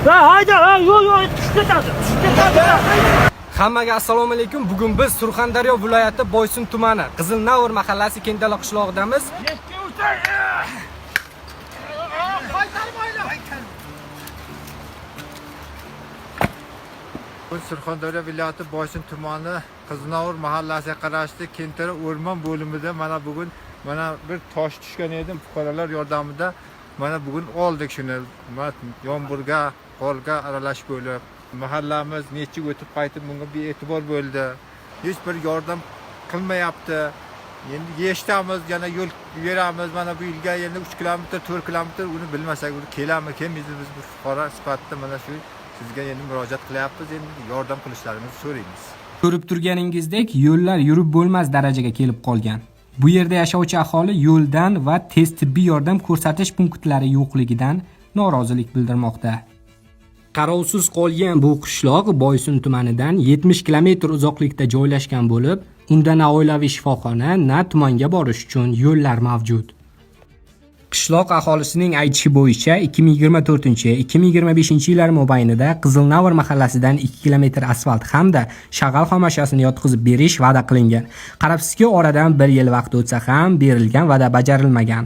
Hayda, yo'q, tushib ketadi. Hammaga assalomu alaykum. Bugun biz Surxondaryo viloyati Boysun tumani Qizilnavr mahallasi Kendala qishlog'idamiz. Surxondaryo viloyati Boysun tumani Qizilnavr mahallasiga qarashli Kendala o'rmon bo'limida bugun bir tosh tushgan edim. Fuqarolar yordamida bugun oldik shuni. Yomg'irga, qorga aralash bo'lib, mahallamiz necha o'tib qaytib bunga bee'tibor bo'ldi. Hech bir yordam qilmayapti. Endi yeshtamiz, yana yo'l beramiz. Bu yilga endi 3 kilometr, 4 kilometr uni bilmasak, kelamiz, biz bu fuqaro sifatida shu sizga endi murojaat qilyapmiz. Endi yordam qilishlaringizni so'raymiz. Ko'rib turganingizdek, yo'llar yurib bo'lmas darajaga kelib qolgan. Bu yerda yashovchi aholi yo'ldan va tez tibbiy yordam ko'rsatish punktlari yo'qligidan norozilik bildirmoqda. Qarovsiz qolgan bu qishloq Boysun tumanidan 70 kilometr uzoqlikda joylashgan bo'lib, unda na oilaviy shifoxona, na tumanga borish uchun yo'llar mavjud. Qishloq aholisining aytishi bo'yicha 2024-2025 yillar mobaynida Qizilnavr mahallasidan 2 kilometr asfalt hamda shag'al xomashasini yotqizib berish va'da qilingan. Qarabsizki, oradan 1 yil vaqt o'tsa ham berilgan va'da bajarilmagan.